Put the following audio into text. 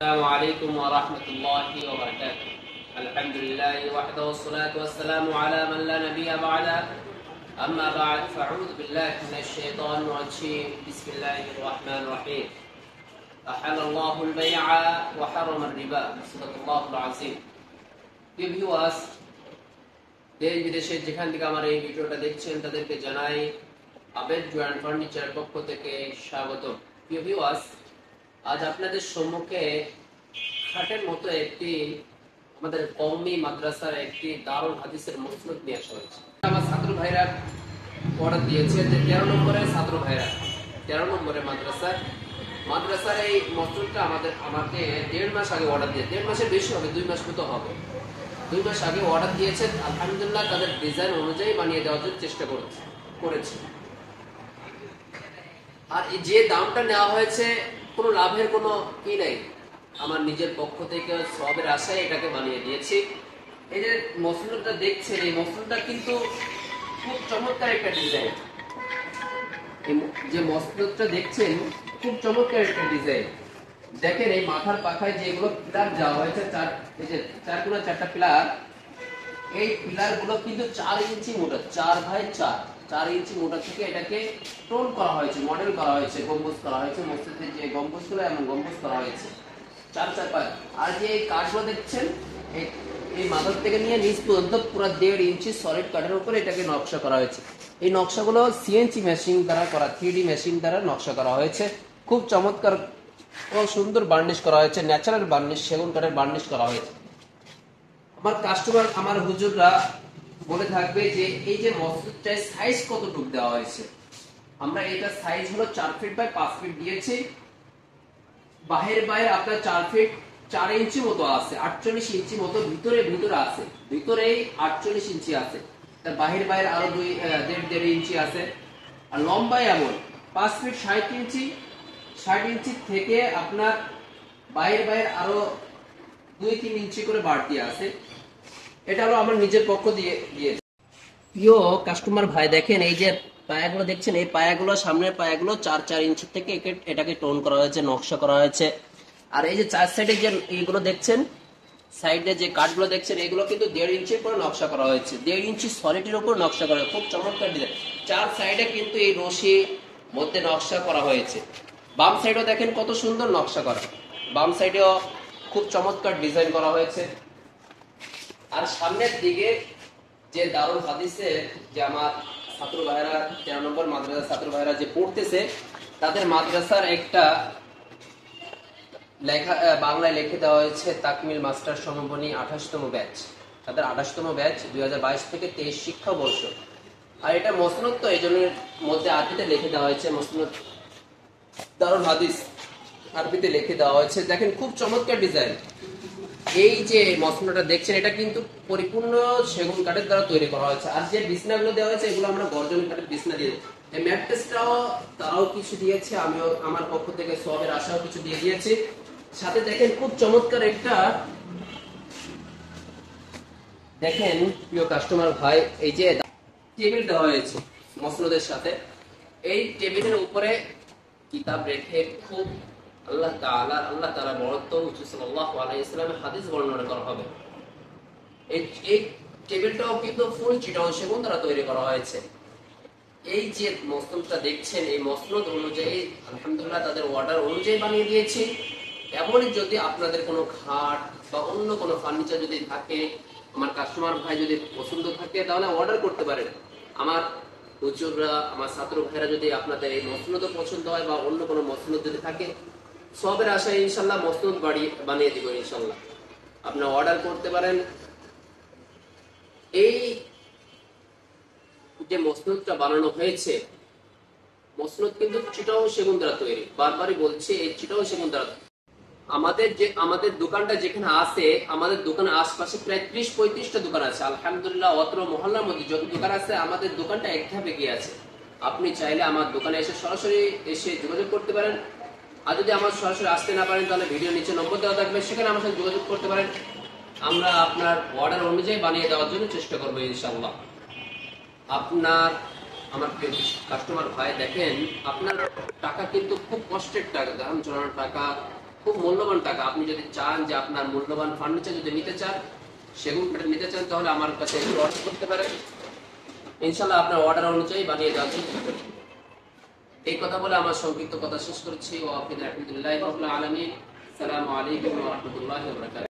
السلام عليكم ورحمة الله وبركاته. الحمد لله وحده والصلاة والسلام على من لا نبي بعده. أما بعد فأعوذ بالله من الشيطان الرجيم. بسم الله الرحمن الرحيم. أحل الله البيع وحرم الربا. صدق الله العظيم. Dear viewers, দেশ বিদেশে যেখান থেকে আমার এই ভিডিওটা দেখছেন তাদেরকে জানাই আবেদ জয়েন্ট ফার্নিচার পক্ষ থেকে স্বাগত। Dear viewers, আজ আপনাদের সম্মুখে খাটের মতো একটি আমাদের কওমি মাদ্রাসার একটি দারুল হাদিসের মসনদ নিয়ে আসা হয়েছে। আমার ছাত্র ভাইরা অর্ডার দিয়েছে যে 13 নম্বরের ছাত্র ভাইরা 13 নম্বরের মাদ্রাসার এই মসনদটা আমাকে 1.5 মাস আগে অর্ডার দিয়ে, 1.5 মাসের বেশি হবে, 2 মাস মতো হবে। 2 মাস আগে অর্ডার দিয়েছেন। আলহামদুলিল্লাহ তাদের ডিজাইন অনুযায়ী বানিয়ে দেওয়ার জন্য চেষ্টা করেছি। আর যে দামটা নেওয়া হয়েছে কোনো লাভের কোনো কি নাই, আমার নিজের পক্ষ থেকে সবের আশায় এটাকে বানিয়ে দিয়েছি। এই যে মসনদটা দেখছেন, এই মসনদটা কিন্তু খুব চমৎকার একটা ডিজাইন। যে মসনদটা দেখছেন খুব চমৎকার একটা ডিজাইন। দেখেন এই মাথার পাখায় যেগুলো পিলার দেওয়া হয়েছে, এই যে 4 গুণা 4টা পিলার, এই পিলার গুলো কিন্তু 4 ইঞ্চি মোটা, 4x4 ইঞ্চি মোটা থেকে এটাকে টোন করা হয়েছে, মডেল করা হয়েছে, গম্বুজ করা হয়েছে। মসজিদের যে গম্বুজগুলো এমন গম্বুজ করা হয়েছে 4x4। আর যে এই কাঠগুলো দেখছেন, এই মাথার থেকে নিয়ে নিচ পর্যন্ত পুরো 1.5 ইঞ্চি সলিড কাঠের উপরে এটাকে নকশা করা হয়েছে। এই নকশাগুলো সিএনসি মেশিন দ্বারা করা, 3D মেশিন দ্বারা নকশা করা হয়েছে। খুব চমৎকার ও সুন্দর বার্নিশ করা হয়েছে, ন্যাচারাল বার্নিশ, সেগুন কাঠের বার্নিশ করা হয়েছে। আমার কাস্টমার, আমার হুজুররা বলে থাকবে যে এই যে মসজিদটার সাইজ কতটুকু দেওয়া হয়েছে। আমরা এটা সাইজ হলো 4 ফিট বাই 5 ফিট দিয়েছি। বাইরে আপনার 4 ফিট 4 ইঞ্চি মতো আছে, 48 ইঞ্চি মতো ভিতরে আছে, ভিতরেই 48 ইঞ্চি আছে। তার বাইরে আরো 1.5 ইঞ্চি আছে। আর লম্বায় এমন 5 ফিট 60 ইঞ্চি, 60 ইঞ্চি থেকে আপনার বাইরে আরো 2-3 ইঞ্চি করে বাড়তি আছে। এটা হলো আমার নিজের পক্ষ দিয়ে দিয়েছে। প্রিয় কাস্টমার ভাই, দেখেন এই যে পায়াগুলো দেখছেন, এই পায়াগুলো, সামনের পায়াগুলো 4 ইঞ্চি থেকে এটাকে টোন করা হয়েছে, নকশা করা হয়েছে। আর এই যে 4 সাইডে যে এইগুলো দেখছেন, সাইডে যে কাঠগুলো দেখছেন, এগুলো কিন্তু 1.5 ইঞ্চির উপর নকশা করা হয়েছে, 1.5 ইঞ্চি সলিডের উপর নকশা করা হয়েছে। খুব চমৎকার ডিজাইন। 4 সাইডে কিন্তু এই রশি মধ্যে নকশা করা হয়েছে। বাম সাইডেও দেখেন কত সুন্দর নকশা করা, বাম সাইডেও খুব চমৎকার ডিজাইন করা হয়েছে। আর সামনের দিকে যে দারুল হাদিসের যে আমার ছাত্র ভাইরা 13 নম্বর মাদ্রাসার ছাত্র ভাইরা যে পড়তেছে, তাদের মাদ্রাসার একটা লেখা বাংলায় লিখে দেওয়া হয়েছে তাকমিল মাস্টার সমাপনী 28তম ব্যাচ। তাদের 28তম ব্যাচ 2022 থেকে 23 শিক্ষাবর্ষ। আর এটা মসনদ, তো এই জন্য মধ্যে আরবিতে লিখে দেওয়া হয়েছে মসনদ দারুল হাদিস, আরবিতে লিখে দেওয়া হয়েছে। দেখেন খুব চমৎকার ডিজাইন। এই যে মসনদটা দেখছেন, এটা কিন্তু পরিপূর্ণ সেগুন কাঠের দ্বারা তৈরি করা হয়েছে। আর যে বিছনাগুলো দেওয়া হয়েছে, এগুলো আমরা গর্জন কাঠের বিছনা দিয়ে, এই ম্যাট্রেসটাও তারাও কিছু দিয়েছে, আমিও আমার পক্ষ থেকে সবের আশাও কিছু দিয়ে দিয়েছি। সাথে দেখেন খুব চমৎকার একটা, দেখেন প্রিয় কাস্টমার ভাই, এই যে টেবিল দেওয়া হয়েছে মসনদের সাথে। এই টেবিলের উপরে কিতাব রেখে খুব আল্লাহ তাআলা বরত্ব সাল্লাল্লাহু আলাইহি ওয়াসাল্লামের হাদিস বর্ণনা করা হবে। এই টেবিলটাও কিন্তু ফুল চিটাগং সেগুন দ্বারা তৈরি করা হয়েছে। এই যে মসনদটা দেখছেন, এই মসনদ অনুযায়ী আলহামদুলিল্লাহ তাদের অর্ডার অনুযায়ী বানিয়ে দিয়েছি। এমনই যদি আপনাদের কোনো খাট বা অন্য কোনো ফার্নিচার যদি থাকে, আমার কাস্টমার ভাই যদি পছন্দ থাকে, তাহলে অর্ডার করতে পারেন। আমার হুজুররা, আমার ছাত্র ভাইরা যদি আপনাদের এই মসনদ পছন্দ হয় বা অন্য কোনো মসনদ যদি থাকে, সবের আশায় ইনশাল্লাহ মসনদ বানিয়ে দিব ইনশাল্লাহ। আপনারা অর্ডার করতে পারেন। এই যে মসনদটা বানানো হয়েছে, মসনদ কিন্তু চিটাগং সেগুন দ্বারা তৈরি। বারবারই বলছি, এই চিটাগং সেগুন দ্বারা। আমাদের দোকানটা যেখানে আছে, আমাদের দোকানের আশপাশে প্রায় 30-35টা দোকান আছে। আলহামদুলিল্লাহ অত্র মহল্লার মধ্যে যত দোকান আছে, আমাদের দোকানটা এক ধাপে গিয়ে আছে। আপনি চাইলে আমার দোকানে এসে সরাসরি এসে যোগাযোগ করতে পারেন। আর যদি আমার সরাসরি আসতে না পারেন, তাহলে ভিডিও নিচে নম্বর দেওয়া থাকবে, সেখানে আমার সাথে যোগাযোগ করতে পারেন। আমরা আপনার অর্ডার অনুযায়ী বানিয়ে দেওয়ার জন্য চেষ্টা করবো ইনশাআল্লাহ। আমার প্রিয় কাস্টমার ভাই, দেখেন আপনার টাকা কিন্তু খুব কষ্টের টাকা, গ্রাম চলানোর টাকা, খুব মূল্যবান টাকা। আপনি যদি চান যে আপনার মূল্যবান ফার্নিচার যদি নিতে চান, সেগুন কাঠের নিতে চান, তাহলে আমার কাছে অর্ডার করতে পারেন। ইনশাল্লাহ আপনার অর্ডার অনুযায়ী বানিয়ে দেওয়া যাবে। এই কথা বলে আমার সংক্ষিপ্ত কথা শেষ করছি। ওয়া আলহামদুলিল্লাহি রাব্বিল আলামিন। আসসালামু আলাইকুম ওয়া রাহমাতুল্লাহি ওয়া বারাকাতুহু।